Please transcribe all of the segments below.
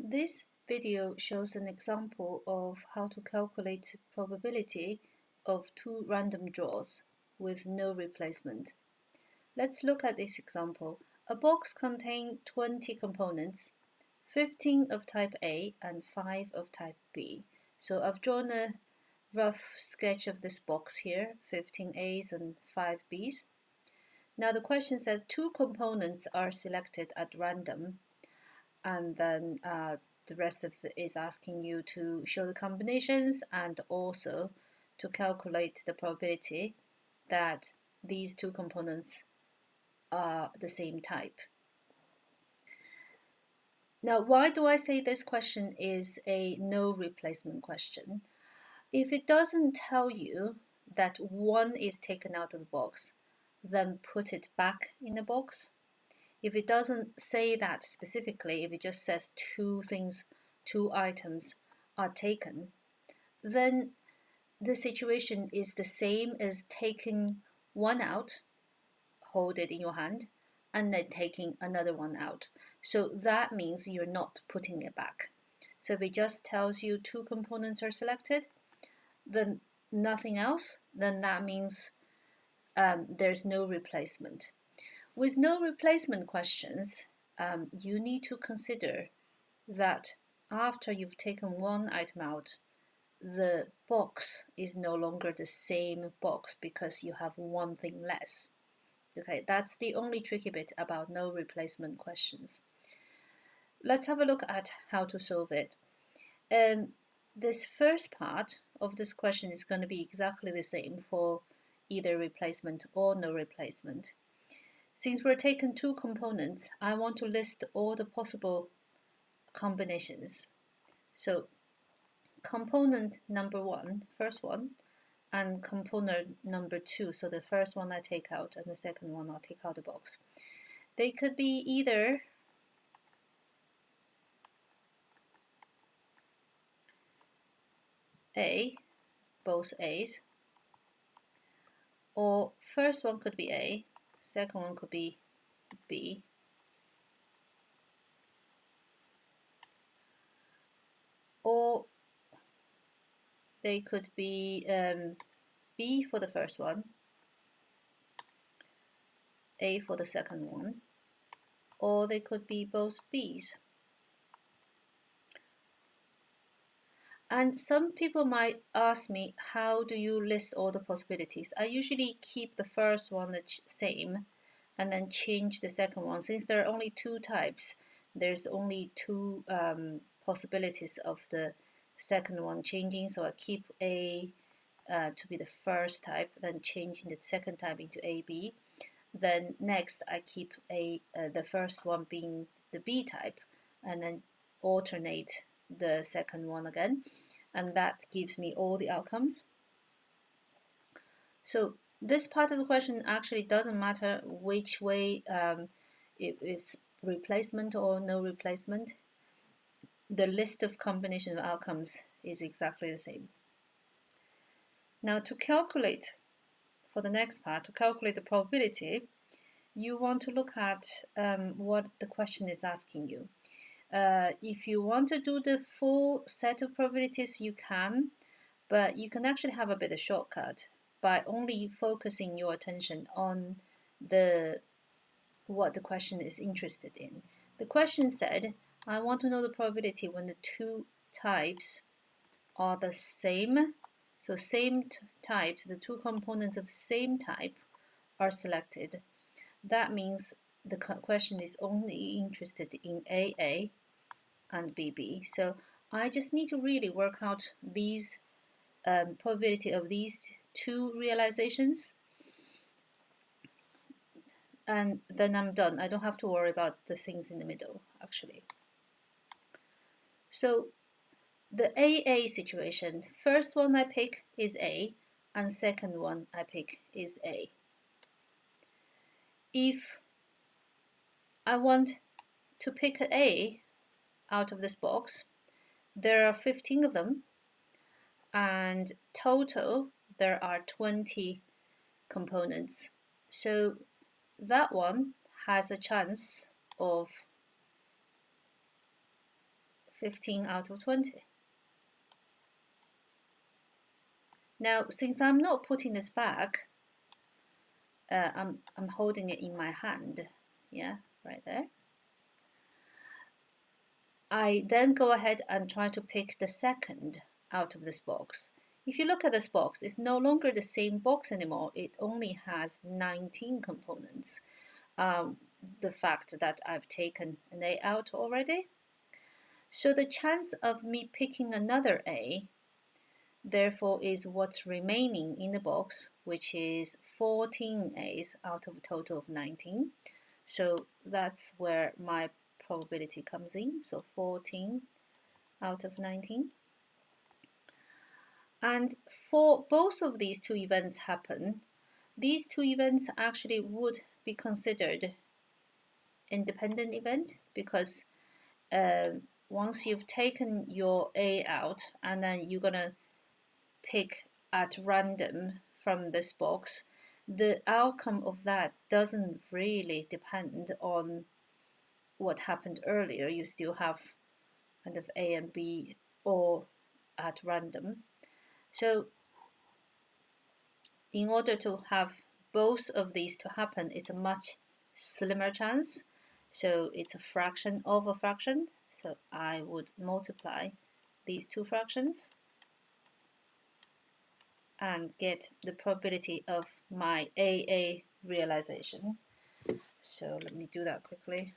This video shows an example of how to calculate probability of two random draws with no replacement. Let's look at this example. A box contains 20 components, 15 of type A and 5 of type B. So I've drawn a rough sketch of this box here, 15 A's and 5 B's. Now the question says two components are selected at random, and then the rest of it is asking you to show the combinations and also to calculate the probability that these two components are the same type. Now, why do I say this question is a no replacement question? If it doesn't tell you that one is taken out of the box, then put it back in the box. If it doesn't say that specifically, if it just says two items are taken, then the situation is the same as taking one out, hold it in your hand, and then taking another one out. So that means you're not putting it back. So if it just tells you two components are selected, then nothing else, then that means there's no replacement. With no replacement questions, you need to consider that after you've taken one item out, the box is no longer the same box because you have one thing less. Okay, that's the only tricky bit about no replacement questions. Let's have a look at how to solve it. This first part of this question is going to be exactly the same for either replacement or no replacement. Since we're taking two components, I want to list all the possible combinations. So component number one, first one, and component number two, so the first one I take out and the second one I'll take out the box. They could be either A, both A's, or first one could be A, second one could be B, or they could be B for the first one, A for the second one, or they could be both B's. And some people might ask me, how do you list all the possibilities? I usually keep the first one the same and then change the second one. Since there are only two types, there's only two possibilities of the second one changing. So I keep A to be the first type, then changing the second type into AB. Then next I keep the first one being the B type, and then alternate the second one again, and that gives me all the outcomes. So this part of the question actually doesn't matter which way it's replacement or no replacement. The list of combination of outcomes is exactly the same. Now to calculate, for the next part, to calculate the probability, you want to look at what the question is asking you. If you want to do the full set of probabilities, you can, but you can actually have a bit of shortcut by only focusing your attention on what the question is interested in. The question said, I want to know the probability when the two types are the same. So same types, the two components of same type are selected. That means the question is only interested in AA and BB. So I just need to really work out these probability of these two realizations, and then I'm done. I don't have to worry about the things in the middle, actually. So the AA situation, first one I pick is A, and second one I pick is A. If I want to pick A out of this box, there are 15 of them, and total there are 20 components. So that one has a chance of 15 out of 20. Now, since I'm not putting this back, I'm holding it in my hand, yeah, right there. I then go ahead and try to pick the second out of this box. If you look at this box, it's no longer the same box anymore. It only has 19 components. The fact that I've taken an A out already. So the chance of me picking another A, therefore, is what's remaining in the box, which is 14 A's out of a total of 19. So that's where my probability comes in. So 14 out of 19. And for both of these two events happen, these two events actually would be considered independent event because once you've taken your A out and then you're gonna pick at random from this box, the outcome of that doesn't really depend on what happened earlier. You still have kind of A and B all at random. So in order to have both of these to happen, it's a much slimmer chance. So it's a fraction of a fraction. So I would multiply these two fractions and get the probability of my AA realization. So let me do that quickly.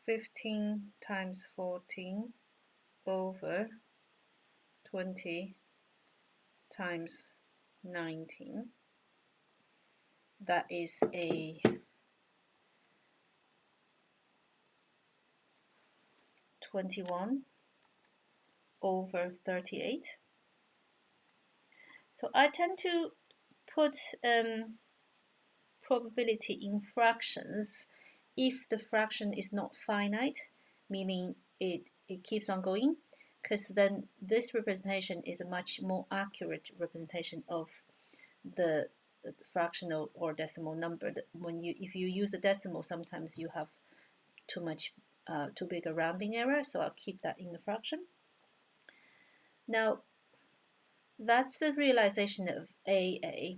15 times 14 over 20 times 19. That is a 21 over 38. So I tend to put probability in fractions if the fraction is not finite, meaning it keeps on going, because then this representation is a much more accurate representation of the fractional or decimal number. If you use a decimal, sometimes you have too big a rounding error, so I'll keep that in the fraction. Now, that's the realization of AA.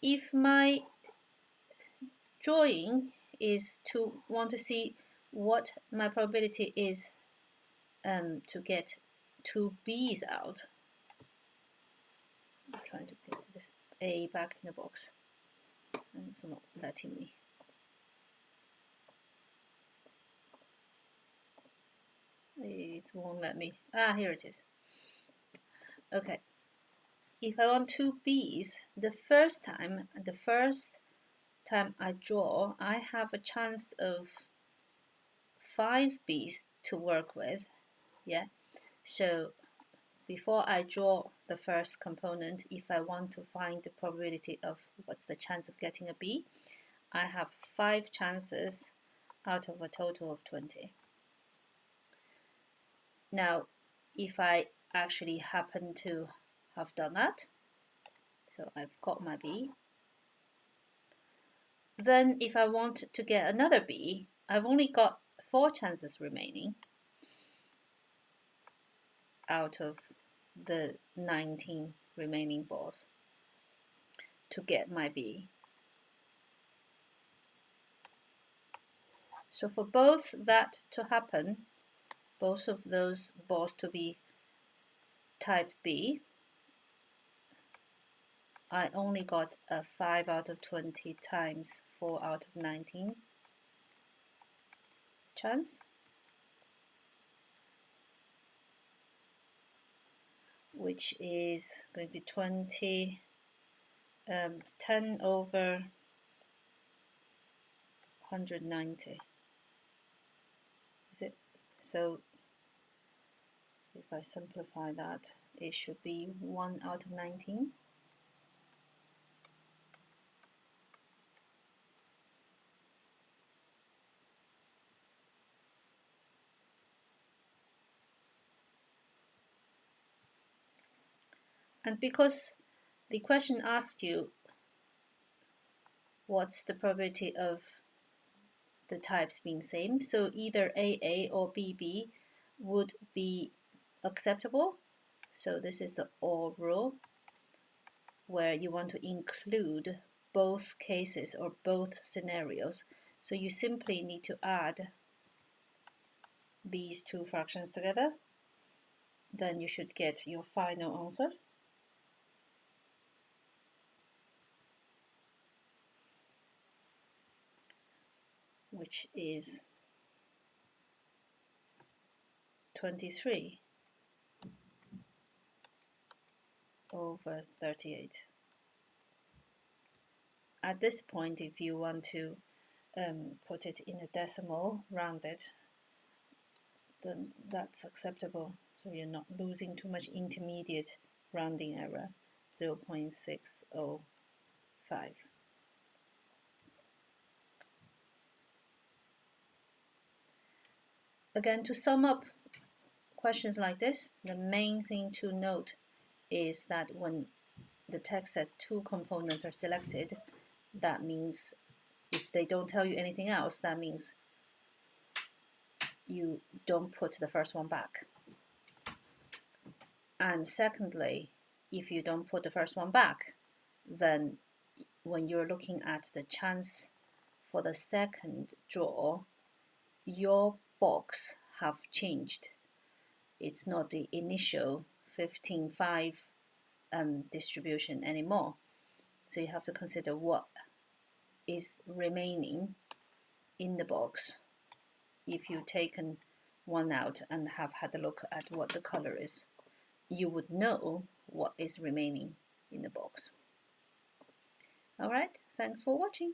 If my drawing is to want to see what my probability is to get two B's out, I'm trying to get this A back in the box, and it's not letting me. It won't let me. Here it is. Okay. If I want two B's, the first time I draw, I have a chance of 5 B's to work with. Yeah. So before I draw the first component, if I want to find the probability of what's the chance of getting a B, I have 5 chances out of a total of 20. Now, if I actually happen to have done that, so I've got my B, then if I want to get another B, I've only got 4 chances remaining out of the 19 remaining balls to get my B. So for both that to happen, both of those balls to be type B, I only got a 5 out of 20 times 4 out of 19 chance, which is going to be 10 over 190. Is it? So if I simplify that, it should be 1 out of 19. And because the question asked you what's the probability of the types being same. So either AA or BB would be acceptable. So this is the OR rule, where you want to include both cases or both scenarios. So you simply need to add these two fractions together. Then you should get your final answer. Which is 23 over 38. At this point, if you want to put it in a decimal, rounded, then that's acceptable. So you're not losing too much intermediate rounding error, 0.605. Again, to sum up questions like this, the main thing to note is that when the text says two components are selected, that means if they don't tell you anything else, that means you don't put the first one back. And secondly, if you don't put the first one back, then when you're looking at the chance for the second draw, your box have changed. It's not the initial 15-5 distribution anymore. So you have to consider what is remaining in the box if you've taken one out and have had a look at what the color is. You would know what is remaining in the box. All right, thanks for watching.